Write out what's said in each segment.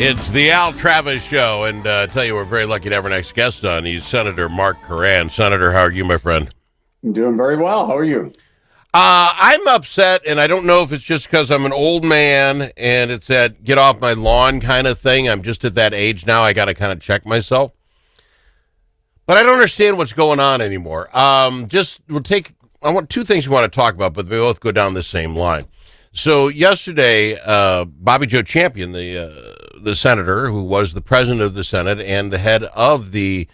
It's the Al Travis Show, and I tell you, we're very lucky to have our next guest on. He's Senator Mark Koran. Senator, how are you, my friend? I'm doing very well. How are you? I'm upset, and I don't know if it's just because I'm an old man and it's that get off my lawn kind of thing. I'm just at that age now. I got to kind of check myself. But I don't understand what's going on anymore. I want two things we want to talk about, but they both go down the same line. So yesterday, Bobby Joe Champion, the senator who was the president of the Senate and the head of the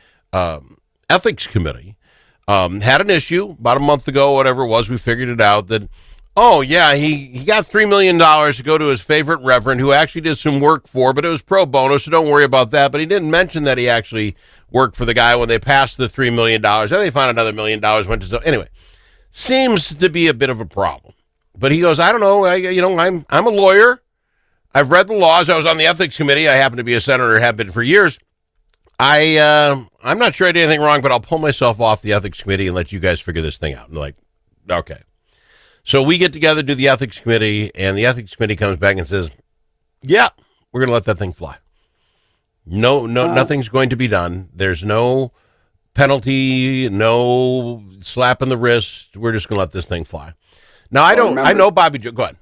ethics committee, had an issue about a month ago, whatever it was. We figured it out that, he got $3 million to go to his favorite reverend who actually did some work for, but it was pro bono, so don't worry about that. But he didn't mention that he actually worked for the guy when they passed the $3 million. Then they found another $1 million went to anyway. Seems to be a bit of a problem. But he goes, I don't know, I'm a lawyer. I've read the laws. I was on the ethics committee. I happen to be a senator, have been for years. I'm not sure I did anything wrong, but I'll pull myself off the ethics committee and let you guys figure this thing out. And like, okay. So we get together, do the ethics committee, and the ethics committee comes back and says, yeah, we're going to let that thing fly. No, nothing's going to be done. There's no penalty, no slap in the wrist. We're just going to let this thing fly. Now, I know Bobby Joe. Go ahead.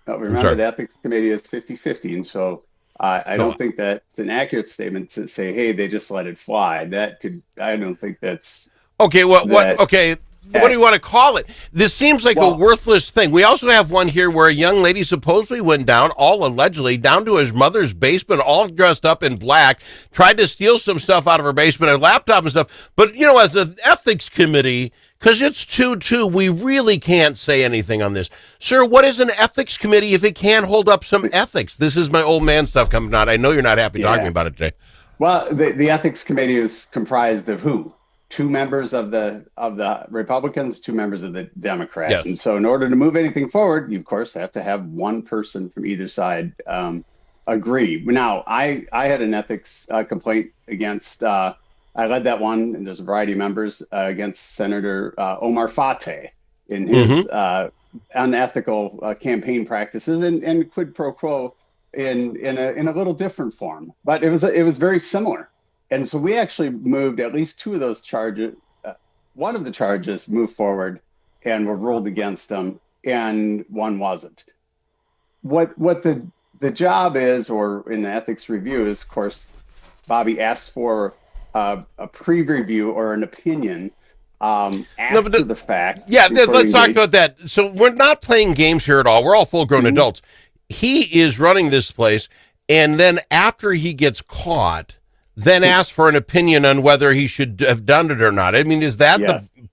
Remember, the ethics committee is 50-50, and so I don't think that's an accurate statement to say, hey, they just let it fly. I don't think that's... Okay, what do you want to call it? This seems like a worthless thing. We also have one here where a young lady supposedly went down, all allegedly, down to his mother's basement, all dressed up in black, tried to steal some stuff out of her basement, a laptop and stuff. But, as an ethics committee... Because it's 2-2, we really can't say anything on this. Sir, what is an ethics committee if it can't hold up some ethics? This is my old man stuff coming out. I know you're not happy talking about it today. Well, the ethics committee is comprised of who? 2 members of the Republicans, 2 members of the Democrats. Yeah. And so in order to move anything forward, you, of course, have to have one person from either side agree. Now, I had an ethics complaint against... I led that one, and there's a variety of members against Senator Omar Fateh in his unethical campaign practices and quid pro quo in a little different form. But it was very similar. And so we actually moved at least 2 of those charges. One of the charges moved forward and were ruled against them, and one wasn't. What the job is, or in the ethics review, is, of course, Bobby asked for a pre-review or an opinion after the fact. Yeah, let's talk about that. So we're not playing games here at all. We're all full-grown adults. He is running this place, and then after he gets caught, then asks for an opinion on whether he should have done it or not. I mean, is that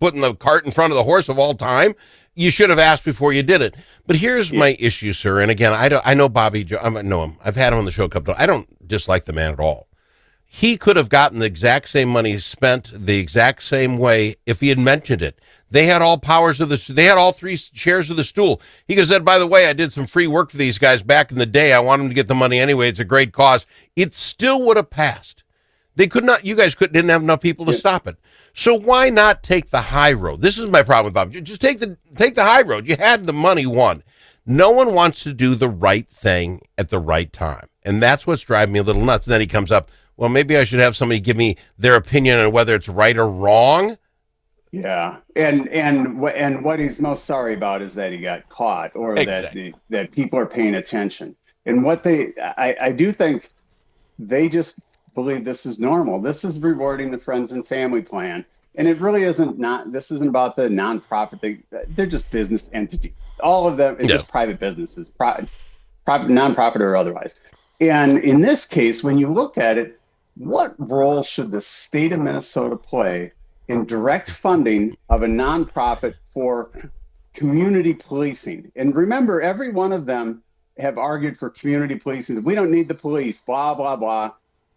putting the cart in front of the horse of all time? You should have asked before you did it. But here's my issue, sir. And again, I know Bobby Joe. I know him. I've had him on the show a couple times. I don't dislike the man at all. He could have gotten the exact same money spent the exact same way if he had mentioned it. They had all powers of they had all 3 chairs of the stool. He could have said, by the way, I did some free work for these guys back in the day. I want them to get the money anyway. It's a great cause. It still would have passed. They could not, you guys didn't have enough people to stop it. So why not take the high road? This is my problem with Bob. Just take the high road. You had the money won. No one wants to do the right thing at the right time. And that's what's driving me a little nuts. And then he comes up, well, maybe I should have somebody give me their opinion on whether it's right or wrong. Yeah, and what he's most sorry about is that he got caught, or that people are paying attention. And what I do think they just believe this is normal. This is rewarding the friends and family plan, and it really isn't. This isn't about the nonprofit. They're just business entities. All of them are just private businesses, private, nonprofit or otherwise. And in this case, when you look at it, what role should the state of Minnesota play in direct funding of a nonprofit for community policing? And remember, every one of them have argued for community policing. We don't need the police, blah, blah, blah,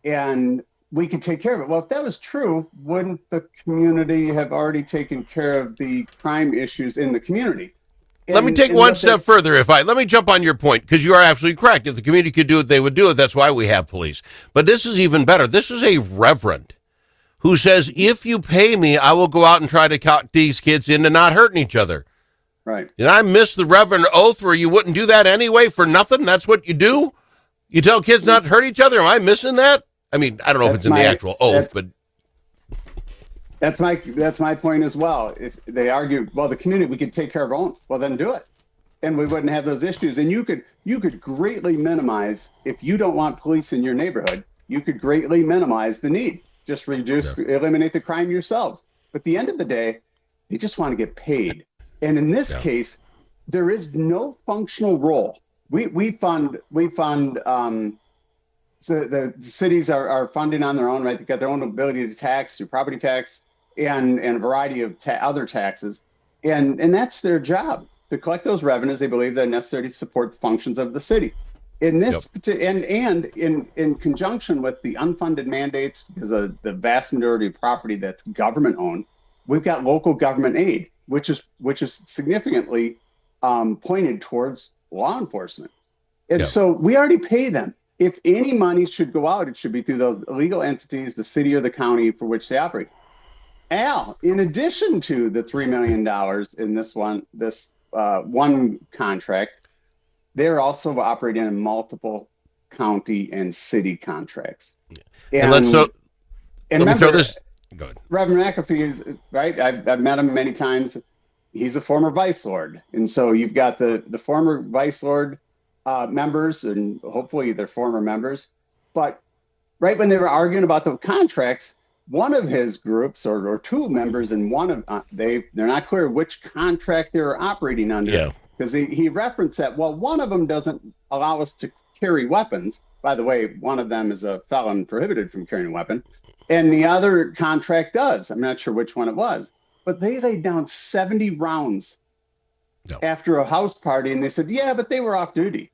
and we can take care of it. Well, if that was true, wouldn't the community have already taken care of the crime issues in the community? Let me take one step further. Let me jump on your point, because you are absolutely correct. If the community could do it, they would do it. That's why we have police. But this is even better. This is a reverend who says, if you pay me, I will go out and try to talk these kids into not hurting each other. Right. And I miss the reverend oath where you wouldn't do that anyway for nothing. That's what you do. You tell kids not to hurt each other. Am I missing that? I mean, I don't know if it's in the actual oath, but that's my point as well. If they argue, well, the community, we could take care of our own. Well, then do it, and we wouldn't have those issues. And you could greatly minimize, if you don't want police in your neighborhood, you could greatly minimize the need. Just eliminate the crime yourselves. But at the end of the day, they just want to get paid. And in this case, there is no functional role. We fund. So the cities are funding on their own, right? They've got their own ability to tax through property tax and a variety of other taxes. And that's their job, to collect those revenues they believe that are necessary to support the functions of the city. In this and in conjunction with the unfunded mandates, because of the vast majority of property that's government owned, we've got local government aid, which is significantly pointed towards law enforcement. And so we already pay them. If any money should go out, it should be through those legal entities, the city or the county for which they operate. Al, in addition to the $3 million in this one contract, they're also operating in multiple county and city contracts. And let me throw this. Go ahead. Reverend McAfee is right. I've met him many times. He's a former vice lord, and so you've got the former vice lord members, and hopefully they're former members. But right when they were arguing about the contracts, one of his groups or two members in one of they're not clear which contract they're operating under, because he referenced that, well, one of them doesn't allow us to carry weapons. By the way, one of them is a felon prohibited from carrying a weapon, and the other contract does. I'm not sure which one it was, but they laid down 70 rounds after a house party, and they said, yeah, but they were off duty,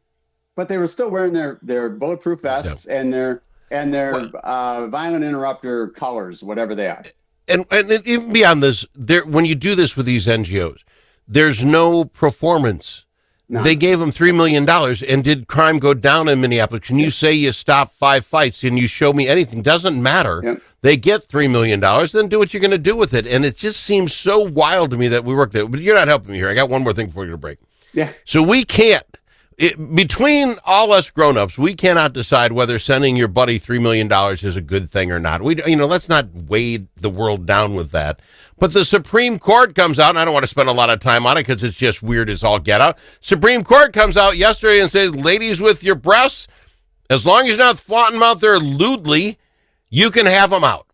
but they were still wearing their bulletproof vests and their violent interrupter colors, whatever they are. And even beyond this, when you do this with these NGOs, there's no performance. No. They gave them $3 million, and did crime go down in Minneapolis? Can you say you stopped 5 fights and you show me anything? Doesn't matter. Yep. They get $3 million, then do what you're going to do with it. And it just seems so wild to me that we work there. But you're not helping me here. I got one more thing before you to break. Yeah. So we can't, between all us grown-ups, we cannot decide whether sending your buddy $3 million is a good thing or not. Let's not weigh the world down with that. But the Supreme Court comes out, and I don't want to spend a lot of time on it because it's just weird as all get out. Supreme Court comes out yesterday and says, ladies with your breasts, as long as you're not flaunting them out there lewdly, you can have them out.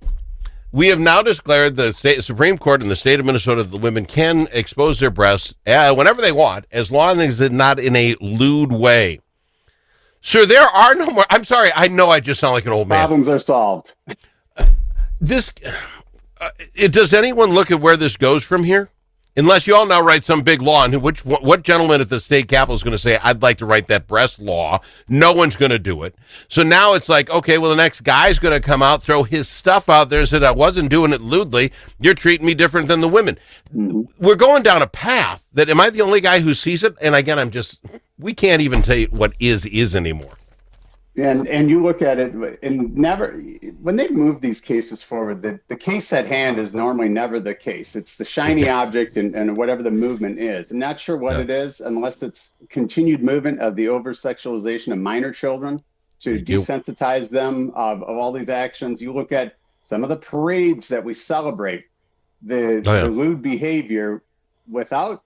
We have now declared the Supreme Court in the state of Minnesota that the women can expose their breasts whenever they want, as long as it's not in a lewd way. So there are no more. I'm sorry. I know I just sound like an old man. Problems are solved. Does anyone look at where this goes from here? Unless you all now write some big law, and what gentleman at the state capitol is going to say, I'd like to write that breast law? No one's going to do it. So now it's like, okay, well, the next guy's going to come out, throw his stuff out there and say, I wasn't doing it lewdly. You're treating me different than the women. Mm-hmm. We're going down a path that, am I the only guy who sees it? And again, we can't even tell you what is anymore. And you look at it, and never, when they move these cases forward, the case at hand is normally never the case. It's the shiny object and whatever the movement is. I'm not sure what it is, unless it's continued movement of the over-sexualization of minor children to desensitize them of all these actions. You look at some of the parades that we celebrate, the lewd behavior without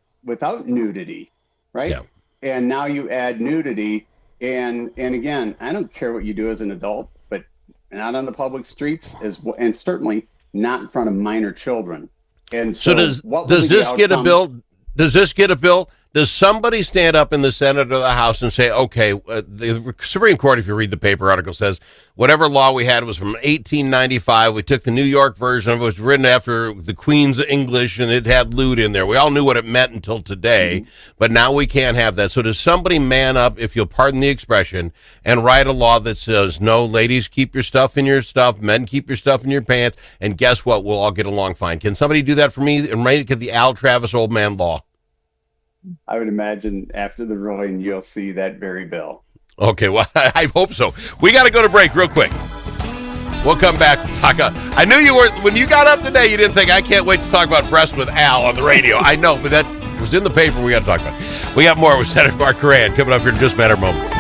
nudity, right? Yeah. And now you add nudity. And again, I don't care what you do as an adult, but not on the public streets, and certainly not in front of minor children. And so does this get a bill? Does this get a bill? Does somebody stand up in the Senate or the House and say, okay, the Supreme Court, if you read the paper article, says whatever law we had was from 1895. We took the New York version of it. It was written after the Queen's English, and it had lewd in there. We all knew what it meant until today, but now we can't have that. So does somebody man up, if you'll pardon the expression, and write a law that says, no, ladies, keep your stuff in your stuff, men, keep your stuff in your pants, and guess what? We'll all get along fine. Can somebody do that for me and make it the Al Travis old man law? I would imagine after the ruling, you'll see that very bill. Okay, well, I hope so. We got to go to break real quick. We'll come back and talk. I knew you were, when you got up today, you didn't think, I can't wait to talk about breasts with Al on the radio. I know, but that was in the paper. We got to talk about it. We got more with Senator Mark Koran coming up here in just a matter of a moment.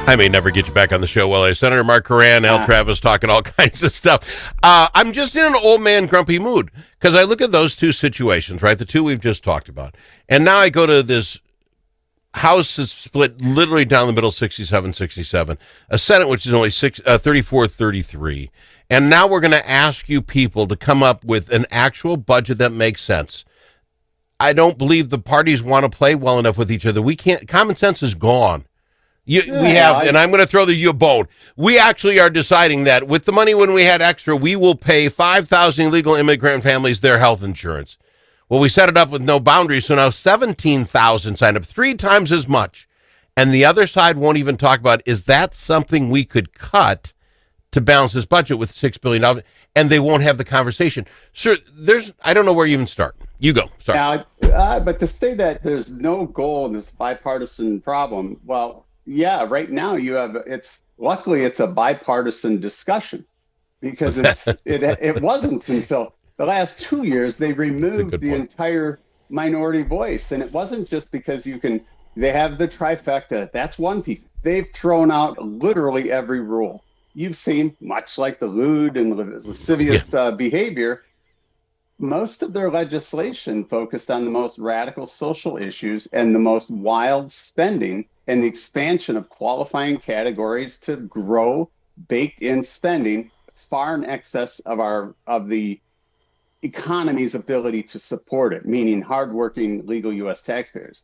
I may never get you back on the show, will I? Senator Mark Koran, Al Travis talking all kinds of stuff. I'm just in an old man grumpy mood because I look at those two situations, right? The two we've just talked about. And now I go to this House is split literally down the middle, 67-67. A Senate, which is only 34-33. And now we're going to ask you people to come up with an actual budget that makes sense. I don't believe the parties want to play well enough with each other. We can't. Common sense is gone. And I'm going to throw you a bone. We actually are deciding that with the money when we had extra, we will pay 5,000 illegal immigrant families their health insurance. Well, we set it up with no boundaries, so now 17,000 signed up, 3 times as much. And the other side won't even talk about, is that something we could cut to balance this budget with $6 billion? And they won't have the conversation. Sir, I don't know where you even start. You go. Sorry. But to say that there's no goal in this bipartisan problem, well, yeah, right now luckily it's a bipartisan discussion because it wasn't until the last 2 years they removed the entire minority voice. And it wasn't just because they have the trifecta. That's one piece. They've thrown out literally every rule. You've seen, much like the lewd and lascivious behavior, most of their legislation focused on the most radical social issues and the most wild spending and the expansion of qualifying categories to grow baked-in spending far in excess of the economy's ability to support it, meaning hardworking legal U.S. taxpayers.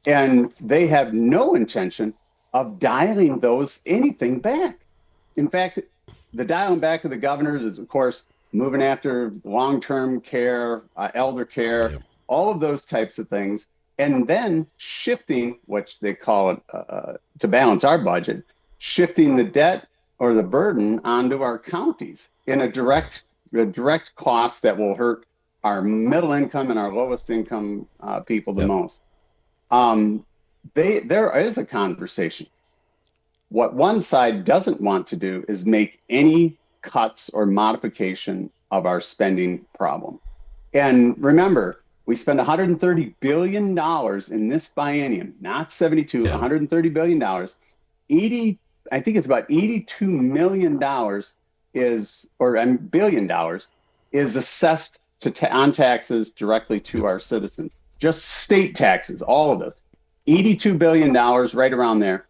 And they have no intention of dialing anything back. In fact, the dialing back of the governors is, of course, moving after long-term care, elder care, all of those types of things, and then shifting, which they call it to balance our budget, shifting the debt or the burden onto our counties in a direct cost that will hurt our middle income and our lowest income people the most. There is a conversation. What one side doesn't want to do is make any cuts or modification of our spending problem. And remember, we spend $130 billion in this biennium, not 72, $130 billion. I think it's about $82 million billion dollars is assessed on taxes directly to our citizens. Just state taxes, all of those. $82 billion, right around there.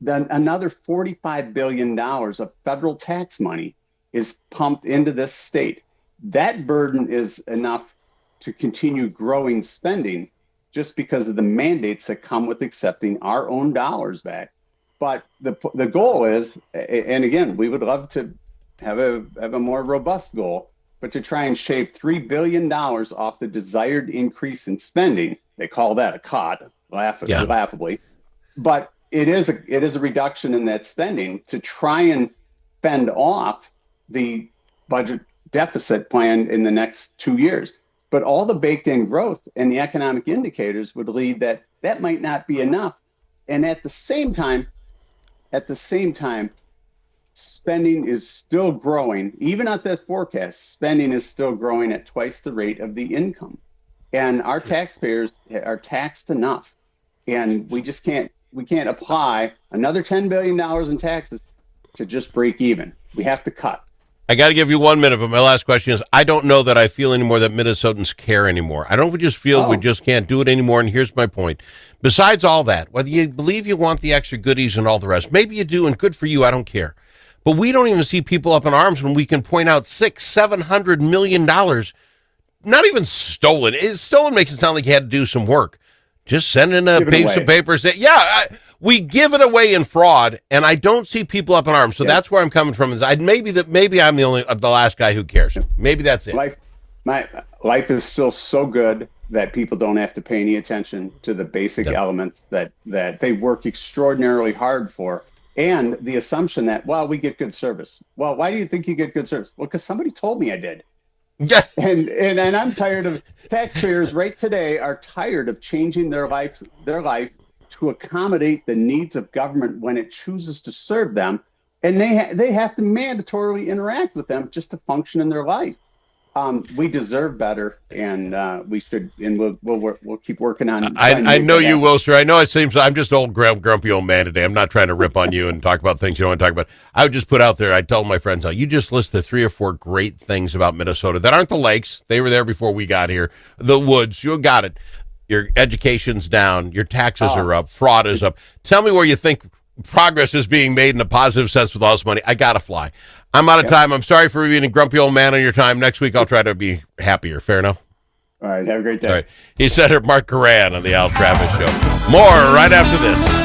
Then another $45 billion of federal tax money is pumped into this state. That burden is enough to continue growing spending just because of the mandates that come with accepting our own dollars back. But the goal is, and again, we would love to have a more robust goal, but to try and shave $3 billion off the desired increase in spending. They call that a cut, laughably. But it is a reduction in that spending to try and fend off the budget deficit plan in the next 2 years. But all the baked in growth and the economic indicators would lead that might not be enough. And at the same time, spending is still growing. Even at this forecast, spending is still growing at twice the rate of the income. And our taxpayers are taxed enough. And we can't apply another $10 billion in taxes to just break even. We have to cut. I got to give you 1 minute, but my last question is, I don't know that I feel anymore that Minnesotans care anymore. I don't know if we just feel we just can't do it anymore, and here's my point. Besides all that, whether you believe you want the extra goodies and all the rest, maybe you do, and good for you, I don't care. But we don't even see people up in arms when we can point out $600-700 million, not even stolen. Stolen makes it sound like you had to do some work. Just send in a piece of paper. We give it away in fraud, and I don't see people up in arms. So that's where I'm coming from. Is maybe I'm the last guy who cares. Maybe that's it. Life is still so good that people don't have to pay any attention to the basic elements that they work extraordinarily hard for, and the assumption that we get good service. Well, why do you think you get good service? Well, because somebody told me I did. Yeah. And I'm tired of taxpayers right today are tired of changing their life to accommodate the needs of government when it chooses to serve them, and they have to mandatorily interact with them just to function in their life. We deserve better, and we should, and we'll keep working on. I know you will, sir. I know it seems I'm just old grumpy old man today. I'm not trying to rip on you and talk about things you don't want to talk about. I would just put out there. I tell my friends, you just list the 3 or 4 great things about Minnesota that aren't the lakes. They were there before we got here. The woods, you got it. Your education's down. Your taxes are up. Fraud is up. Tell me where you think progress is being made in a positive sense with all this money. I gotta fly. I'm out of time. I'm sorry for being a grumpy old man on your time. Next week I'll try to be happier. Fair enough? All right. Have a great day. All right. He said it, Mark Koran on the Al Travis Show. More right after this.